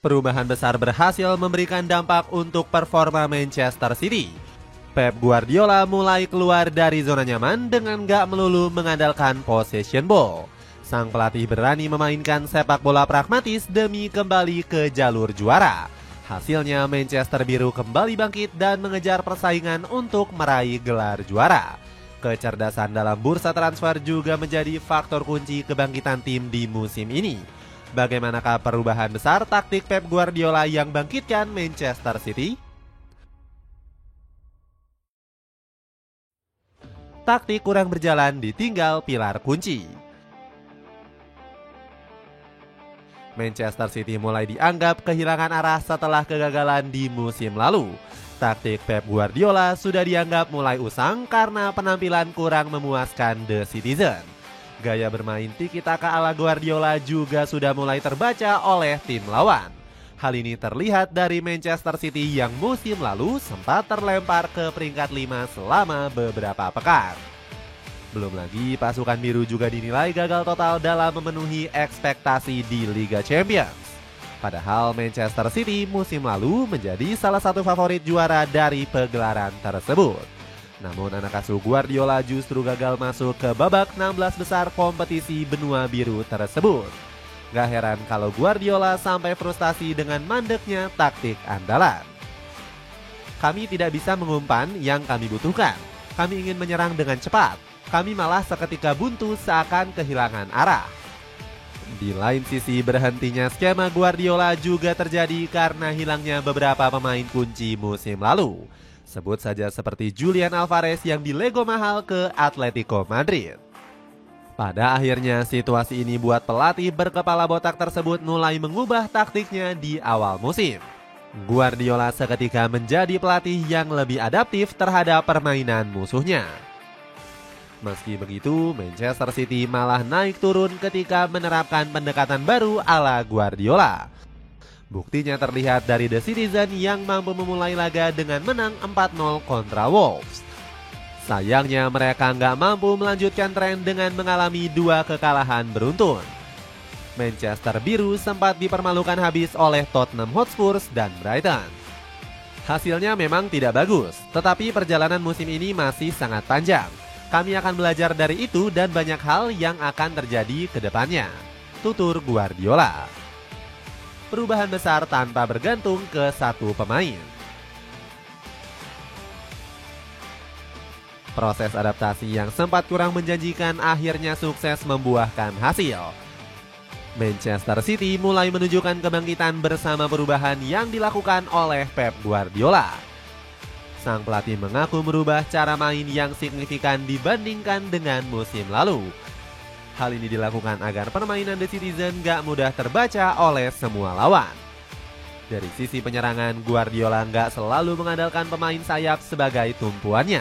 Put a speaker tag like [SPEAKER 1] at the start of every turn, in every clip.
[SPEAKER 1] Perubahan besar berhasil memberikan dampak untuk performa Manchester City. Pep Guardiola mulai keluar dari zona nyaman dengan gak melulu mengandalkan possession ball. Sang pelatih berani memainkan sepak bola pragmatis demi kembali ke jalur juara. Hasilnya Manchester Biru kembali bangkit dan mengejar persaingan untuk meraih gelar juara. Kecerdasan dalam bursa transfer juga menjadi faktor kunci kebangkitan tim di musim ini. Bagaimanakah perubahan besar taktik Pep Guardiola yang bangkitkan Manchester City? Taktik kurang berjalan ditinggal pilar kunci. Manchester City mulai dianggap kehilangan arah setelah kegagalan di musim lalu. Taktik Pep Guardiola sudah dianggap mulai usang karena penampilan kurang memuaskan The Citizen. Gaya bermain tiki-taka ala Guardiola juga sudah mulai terbaca oleh tim lawan. Hal ini terlihat dari Manchester City yang musim lalu sempat terlempar ke peringkat 5 selama beberapa pekan. Belum lagi pasukan biru juga dinilai gagal total dalam memenuhi ekspektasi di Liga Champions. Padahal Manchester City musim lalu menjadi salah satu favorit juara dari pegelaran tersebut. Namun anak asuh Guardiola justru gagal masuk ke babak 16 besar kompetisi benua biru tersebut. Gak heran kalau Guardiola sampai frustasi dengan mandeknya taktik andalan. Kami tidak bisa mengumpan yang kami butuhkan. Kami ingin menyerang dengan cepat. Kami malah seketika buntu seakan kehilangan arah. Di lain sisi berhentinya skema Guardiola juga terjadi karena hilangnya beberapa pemain kunci musim lalu. Sebut saja seperti Julian Alvarez yang dilego mahal ke Atletico Madrid. Pada akhirnya situasi ini buat pelatih berkepala botak tersebut mulai mengubah taktiknya di awal musim. Guardiola seketika menjadi pelatih yang lebih adaptif terhadap permainan musuhnya. Meski begitu, Manchester City malah naik turun ketika menerapkan pendekatan baru ala Guardiola. Buktinya terlihat dari The Citizen yang mampu memulai laga dengan menang 4-0 kontra Wolves. Sayangnya mereka nggak mampu melanjutkan tren dengan mengalami 2 kekalahan beruntun. Manchester Biru sempat dipermalukan habis oleh Tottenham Hotspur dan Brighton. Hasilnya memang tidak bagus, tetapi perjalanan musim ini masih sangat panjang. Kami akan belajar dari itu dan banyak hal yang akan terjadi ke depannya, tutur Guardiola. Perubahan besar tanpa bergantung ke satu pemain. Proses adaptasi yang sempat kurang menjanjikan akhirnya sukses membuahkan hasil. Manchester City mulai menunjukkan kebangkitan bersama perubahan yang dilakukan oleh Pep Guardiola. Sang pelatih mengaku merubah cara main yang signifikan dibandingkan dengan musim lalu. Hal ini dilakukan agar permainan The Citizen gak mudah terbaca oleh semua lawan. Dari sisi penyerangan, Guardiola gak selalu mengandalkan pemain sayap sebagai tumpuannya.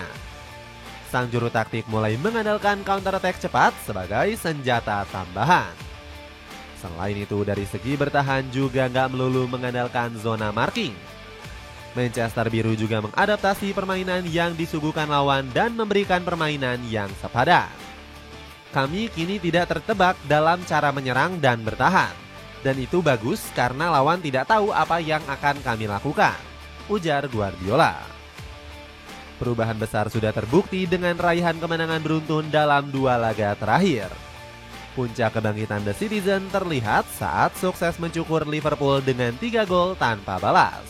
[SPEAKER 1] Sang juru taktik mulai mengandalkan counter attack cepat sebagai senjata tambahan. Selain itu, dari segi bertahan juga gak melulu mengandalkan zona marking. Manchester Biru juga mengadaptasi permainan yang disuguhkan lawan dan memberikan permainan yang sepadan. Kami kini tidak tertebak dalam cara menyerang dan bertahan. Dan itu bagus karena lawan tidak tahu apa yang akan kami lakukan, ujar Guardiola. Perubahan besar sudah terbukti dengan raihan kemenangan beruntun dalam 2 laga terakhir. Puncak kebangkitan The Citizen terlihat saat sukses mencukur Liverpool dengan 3 gol tanpa balas.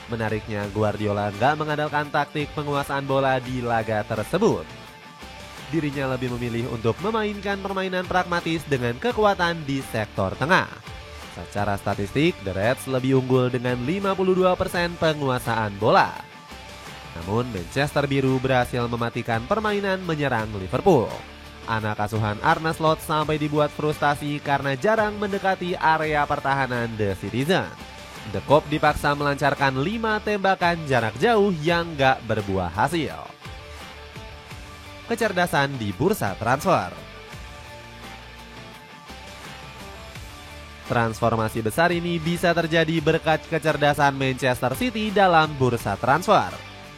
[SPEAKER 1] Menariknya, Guardiola nggak mengandalkan taktik penguasaan bola di laga tersebut. Dirinya lebih memilih untuk memainkan permainan pragmatis dengan kekuatan di sektor tengah. Secara statistik, The Reds lebih unggul dengan 52% penguasaan bola. Namun Manchester Biru berhasil mematikan permainan menyerang Liverpool. Anak asuhan Arne Slot sampai dibuat frustasi karena jarang mendekati area pertahanan The Citizen. The Cop dipaksa melancarkan 5 tembakan jarak jauh yang gak berbuah hasil. Kecerdasan di bursa transfer. Transformasi besar ini bisa terjadi berkat kecerdasan Manchester City dalam bursa transfer.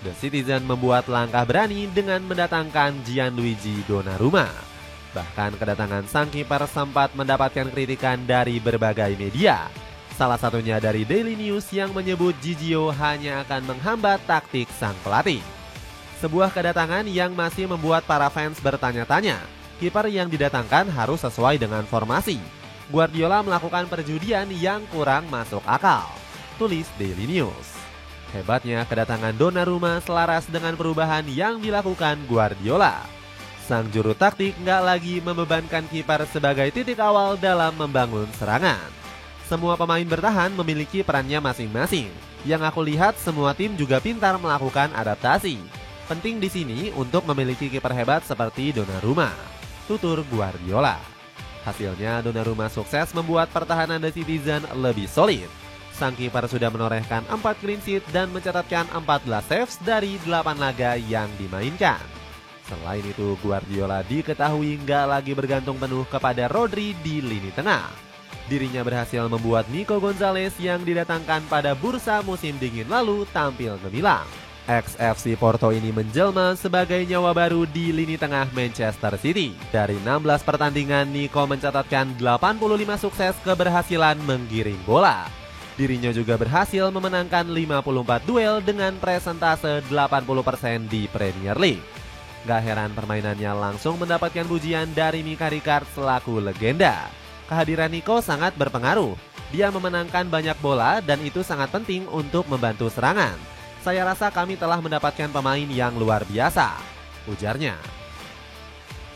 [SPEAKER 1] The Citizen membuat langkah berani dengan mendatangkan Gianluigi Donnarumma. Bahkan kedatangan sang kiper sempat mendapatkan kritikan dari berbagai media. Salah satunya dari Daily News yang menyebut Gigio hanya akan menghambat taktik sang pelatih. Sebuah kedatangan yang masih membuat para fans bertanya-tanya. Kiper yang didatangkan harus sesuai dengan formasi. Guardiola melakukan perjudian yang kurang masuk akal, tulis Daily News. Hebatnya kedatangan Donnarumma selaras dengan perubahan yang dilakukan Guardiola. Sang juru taktik nggak lagi membebankan kiper sebagai titik awal dalam membangun serangan. Semua pemain bertahan memiliki perannya masing-masing. Yang aku lihat semua tim juga pintar melakukan adaptasi. Penting di sini untuk memiliki kiper hebat seperti Donnarumma, tutur Guardiola. Hasilnya Donnarumma sukses membuat pertahanan The Citizen lebih solid. Sang kiper sudah menorehkan 4 clean sheet dan mencatatkan 14 saves dari 8 laga yang dimainkan. Selain itu, Guardiola diketahui nggak lagi bergantung penuh kepada Rodri di lini tengah. Dirinya berhasil membuat Nico Gonzalez yang didatangkan pada bursa musim dingin lalu tampil gemilang. Ex-FC Porto ini menjelma sebagai nyawa baru di lini tengah Manchester City. Dari 16 pertandingan, Nico mencatatkan 85 sukses keberhasilan menggiring bola. Dirinya juga berhasil memenangkan 54 duel dengan presentase 80% di Premier League. Gak heran permainannya langsung mendapatkan pujian dari Mika Ricard selaku legenda. Kehadiran Nico sangat berpengaruh. Dia memenangkan banyak bola dan itu sangat penting untuk membantu serangan. Saya rasa kami telah mendapatkan pemain yang luar biasa, ujarnya.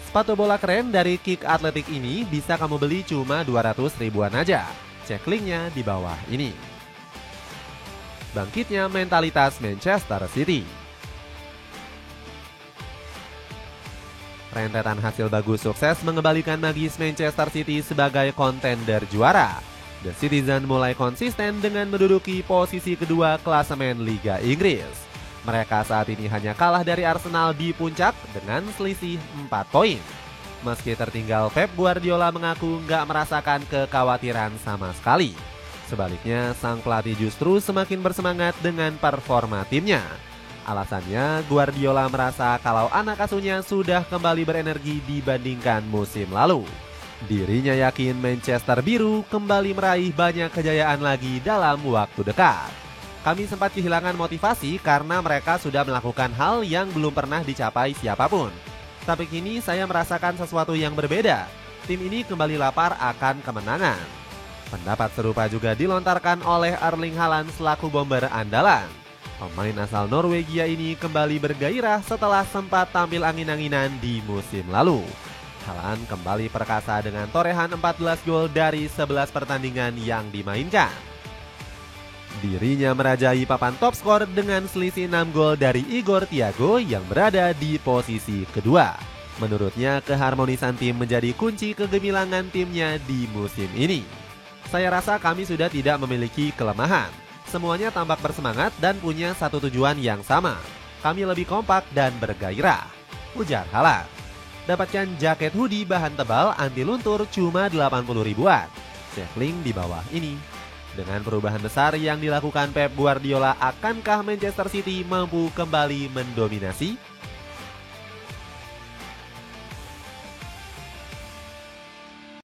[SPEAKER 1] Sepatu bola keren dari Kick Athletic ini bisa kamu beli cuma 200 ribuan aja. Cek linknya di bawah ini. Bangkitnya mentalitas Manchester City. Rentetan hasil bagus sukses mengembalikan magis Manchester City sebagai kontender juara. The Citizen mulai konsisten dengan menduduki posisi kedua klasemen Liga Inggris. Mereka saat ini hanya kalah dari Arsenal di puncak dengan selisih 4 poin. Meski tertinggal, Pep Guardiola mengaku nggak merasakan kekhawatiran sama sekali. Sebaliknya, sang pelatih justru semakin bersemangat dengan performa timnya. Alasannya, Guardiola merasa kalau anak asuhnya sudah kembali berenergi dibandingkan musim lalu. Dirinya yakin Manchester Biru kembali meraih banyak kejayaan lagi dalam waktu dekat. Kami sempat kehilangan motivasi karena mereka sudah melakukan hal yang belum pernah dicapai siapapun. Tapi kini saya merasakan sesuatu yang berbeda. Tim ini kembali lapar akan kemenangan. Pendapat serupa juga dilontarkan oleh Erling Haaland selaku bomber andalan. Pemain asal Norwegia ini kembali bergairah setelah sempat tampil angin-anginan di musim lalu. Haaland kembali perkasa dengan torehan 14 gol dari 11 pertandingan yang dimainkan. Dirinya merajai papan top skor dengan selisih 6 gol dari Igor Thiago yang berada di posisi kedua. Menurutnya, keharmonisan tim menjadi kunci kegemilangan timnya di musim ini. Saya rasa kami sudah tidak memiliki kelemahan. Semuanya tampak bersemangat dan punya satu tujuan yang sama. Kami lebih kompak dan bergairah, ujar Haaland. Dapatkan jaket hoodie bahan tebal anti luntur cuma 80 ribuan. Cek link di bawah ini. Dengan perubahan besar yang dilakukan Pep Guardiola, akankah Manchester City mampu kembali mendominasi?